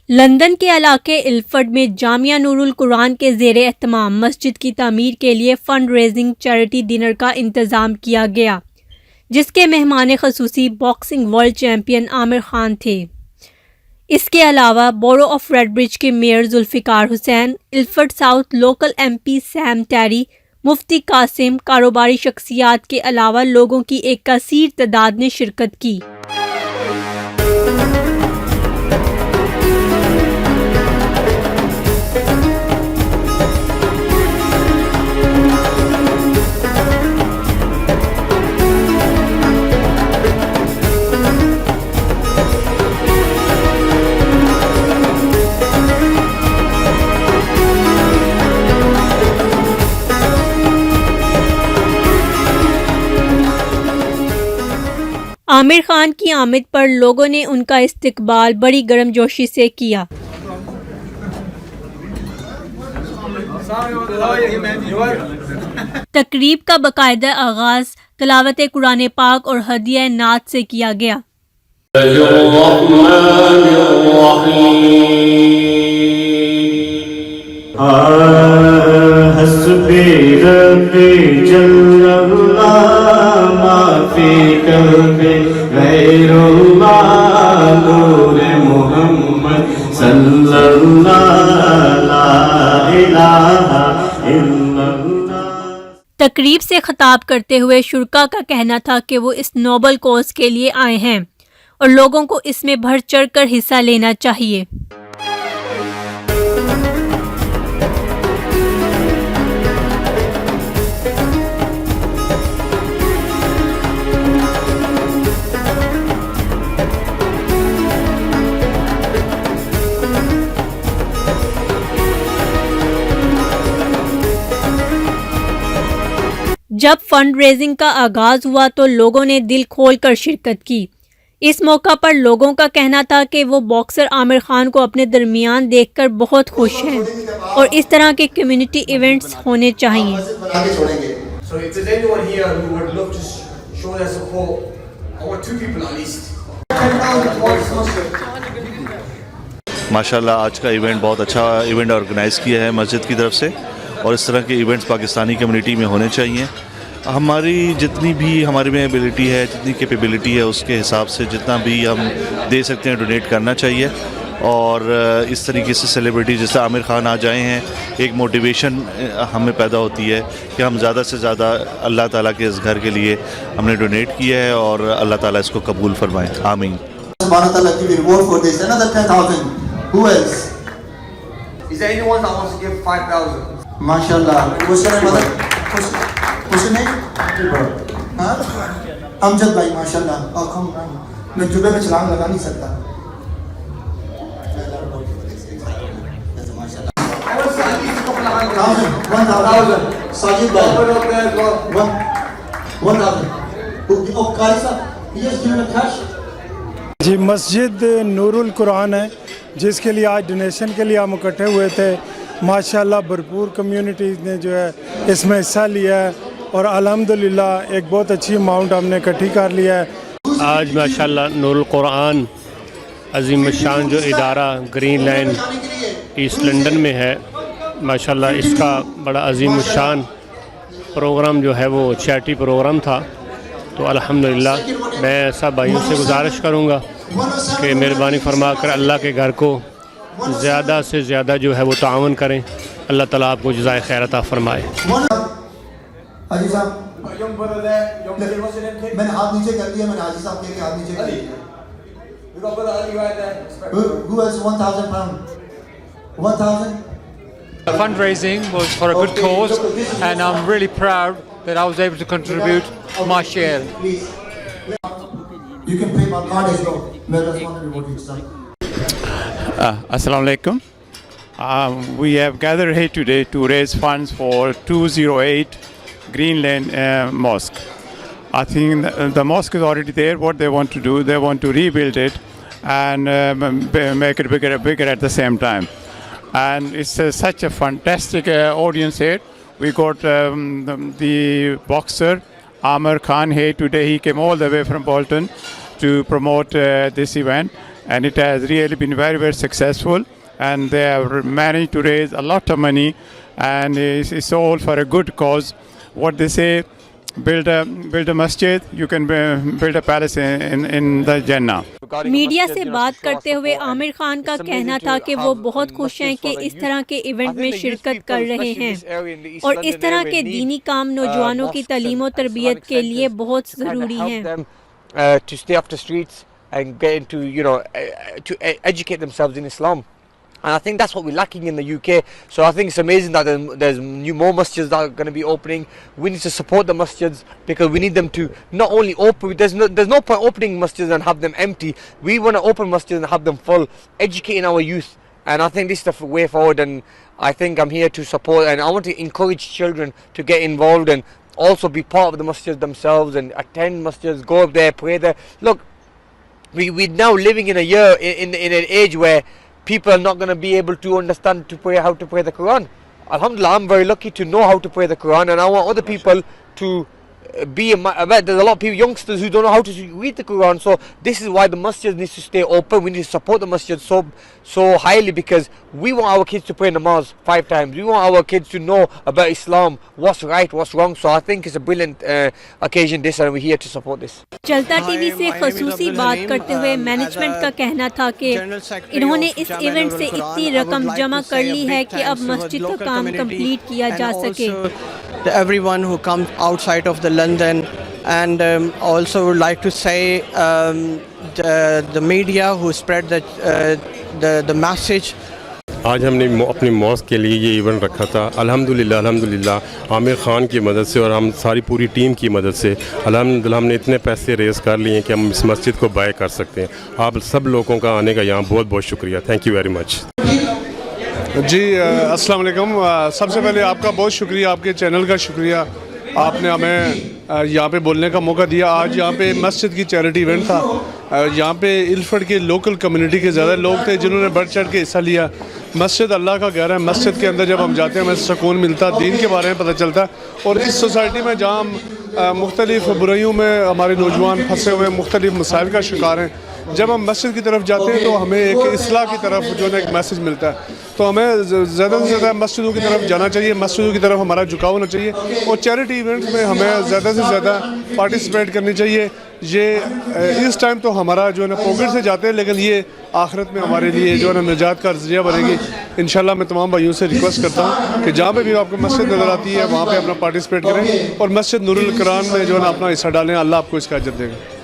London کے علاقے Alfred میں جامعہ نور القرآن کے زیر اہتمام مسجد کی تعمیر کے لیے فنڈ ریزنگ چیریٹی ڈنر کا انتظام کیا گیا، جس کے مہمان خصوصی boxing world champion Aamir Khan تھے۔ اس کے علاوہ بورو آف ریڈ برج کے mayor Zulfiqar Hussain, Ilford south local M P Sam Tarry, مفتی قاسم، کاروباری شخصیات کے علاوہ لوگوں کی ایک کثیر تعداد نے شرکت کی۔ عامر خان کی آمد پر لوگوں نے ان کا استقبال بڑی گرم جوشی سے کیا۔ تقریب کا باقاعدہ آغاز تلاوت قرآن پاک اور ہدیہ نعت سے کیا گیا۔ تقریب سے خطاب کرتے ہوئے شرکاء کا کہنا تھا کہ وہ اس نوبل کوز کے لیے آئے ہیں اور لوگوں کو اس میں بڑھ چڑھ کر حصہ لینا چاہیے۔ جب فنڈ ریزنگ کا آغاز ہوا تو لوگوں نے دل کھول کر شرکت کی۔ اس موقع پر لوگوں کا کہنا تھا کہ وہ باکسر عامر خان کو اپنے درمیان دیکھ کر بہت خوش ہیں اور اس طرح کے کمیونٹی ایونٹس ہونے چاہیے۔ ماشاءاللہ آج کا ایونٹ بہت اچھا ایونٹ آرگنائز کیا ہے مسجد کی طرف سے، اور اس طرح کے ایونٹس پاکستانی کمیونٹی میں ہونے چاہیے۔ ہماری جتنی بھی ہمارے میں ایبلٹی ہے، جتنی کیپیبلٹی ہے، اس کے حساب سے جتنا بھی ہم دے سکتے ہیں ڈونیٹ کرنا چاہیے، اور اس طریقے سے سیلیبریٹی جیسے عامر خان آ جائے ہیں، ایک موٹیویشن ہمیں پیدا ہوتی ہے کہ ہم زیادہ سے زیادہ اللہ تعالیٰ کے اس گھر کے لیے ہم نے ڈونیٹ کیا ہے، اور اللہ تعالیٰ اس کو قبول فرمائے، آمین۔ ماشاءاللہ امجد بھائی ماشاءاللہ، میں جبے میں چھلانگ لگا نہیں سکتا۔ ساجد جی، مسجد نور القرآن ہے جس کے لیے آج ڈونیشن کے لیے ہم اکٹھے ہوئے تھے۔ ماشاءاللہ بھرپور کمیونٹیز نے جو ہے اس میں حصہ لیا ہے، اور الحمدللہ ایک بہت اچھی اماؤنٹ ہم نے اکٹھی کر لیا ہے۔ آج ماشاءاللہ نور القرآن عظیم الشان جو ادارہ گرین لین ایسٹ لندن میں ہے، ماشاءاللہ اس کا بڑا عظیم الشان پروگرام جو ہے وہ چیریٹی پروگرام تھا۔ تو الحمدللہ میں سب بھائیوں سے گزارش کروں گا کہ مہربانی فرما کر اللہ کے گھر کو زیادہ سے زیادہ جو ہے وہ تعاون کریں۔ اللہ تعالیٰ آپ کو جزائے خیر عطا فرمائے۔ حاجی صاحب میں نے ہاتھ نیچے کر دیا، میں نے حاجی صاحب کے ہاتھ نیچے کر دیا۔ Who has 1,000 pounds? 1,000? The fundraising was for a good cause, and I'm really proud that I was able to contribute my share. Please. You can pay my card as well. میں بس want to vote sir. Assalamu alaikum. We have gathered here today to raise funds for 208 Green Lane Mosque. I think the mosque is already there. What they want to do, they want to rebuild it and make it bigger at the same time. And it's such a fantastic audience here. We got the boxer Amir Khan here today. He came all the way from Bolton to promote this event. and it has really been very, very successful. And they have managed to raise a lot of money, and it's all for a good cause. What they say, build a masjid, you can build a palace in the Jannah. Media سے بات کرتے ہوئے عامر خان کا کہنا تھا کہ وہ بہت خوش ہیں کہ اس طرح کے ایونٹ میں شرکت کر رہے ہیں اور اس طرح کے دینی کام نوجوانوں کی تعلیم و تربیت کے لیے بہت ضروری ہیں. To stay off the streets and get into, to educate themselves in Islam. And I think that's what we're lacking in the UK. So I think it's amazing that there's more masjids that are going to be opening. We need to support the masjids because we need them to not only open. There's no point opening masjids and have them empty. We want to open masjids and have them full, educating our youth. And I think this is the way forward. And I think I'm here to support. And I want to encourage children to get involved and also be part of the masjids themselves and attend masjids, go up there, pray there. Look, we're now living in a year, in an age where people are not going to be able to understand how to pray the Quran. Alhamdulillah, I'm very lucky to know how to pray the Quran, and I want other people to there's a lot of people, youngsters, who don't know how to read the Quran. So this is why the masjid needs to stay open. We need to support the masjid so highly because we want our kids to pray namaz 5 times. We want our kids to know about Islam, what's right, what's wrong. So I think it's a brilliant occasion this, and we're here to support this. چلتا T V سے خصوصی بات کرتے ہوئے management کا کہنا تھا کہ انہوں نے اس ایونٹ سے اتنی رقم جمع کر لی ہے کہ اب مسجد کا کام کمپلیٹ کیا جا سکے. Everyone who comes outside of the London, and also would like to say the media who spread the message. آج ہم نے اپنی ماسک کے لیے یہ ایونٹ رکھا تھا. الحمدللہ عامر خان کی مدد سے اور ہم ساری پوری ٹیم کی مدد سے الحمدللہ ہم نے اتنے پیسے ریز کر لیے ہیں کہ ہم اس مسجد کو بائی کر سکتے ہیں. آپ سب لوگوں کا آنے کا یہاں بہت بہت شکریہ. Thank you very much. جی السلام علیکم. سب سے پہلے آپ کا بہت شکریہ, آپ کے چینل کا شکریہ. آپ نے ہمیں یہاں پہ بولنے کا موقع دیا. آج یہاں پہ مسجد کی چیریٹی ایونٹ تھا. یہاں پہ الفٹ کے لوکل کمیونٹی کے زیادہ لوگ تھے جنہوں نے بڑھ چڑھ کے حصہ لیا. مسجد اللہ کا گھر ہے. مسجد کے اندر جب ہم جاتے ہیں ہمیں سکون ملتا, دین کے بارے میں پتہ چلتا. اور اس سوسائٹی میں جہاں مختلف برائیوں میں ہمارے نوجوان پھنسے ہوئے مختلف مسائل کا شکار ہیں, جب ہم مسجد کی طرف جاتے ہیں تو ہمیں ایک اصلاح کی طرف جو ہے ایک میسج ملتا ہے. تو ہمیں زیادہ سے زیادہ مسجدوں کی طرف جانا چاہیے, مسجدوں کی طرف ہمارا جھکاؤ ہونا چاہیے, اور چیریٹی ایونٹس میں ہمیں زیادہ سے زیادہ پارٹیسپیٹ کرنی چاہیے. یہ اس ٹائم تو ہمارا جو ہے نا پاکٹ سے جاتے ہیں, لیکن یہ آخرت میں ہمارے لیے جو ہے نا نجات کا ذریعہ بنے گی. انشاءاللہ میں تمام بھائیوں سے ریکویسٹ کرتا ہوں کہ جہاں پہ بھی آپ کو مسجد نظر آتی ہے وہاں پہ اپنا پارٹیسپیٹ کریں اور مسجد نور القرآن میں جو ہے نا اپنا حصہ ڈالیں. اللہ آپ کو اس کا اجر دے گا.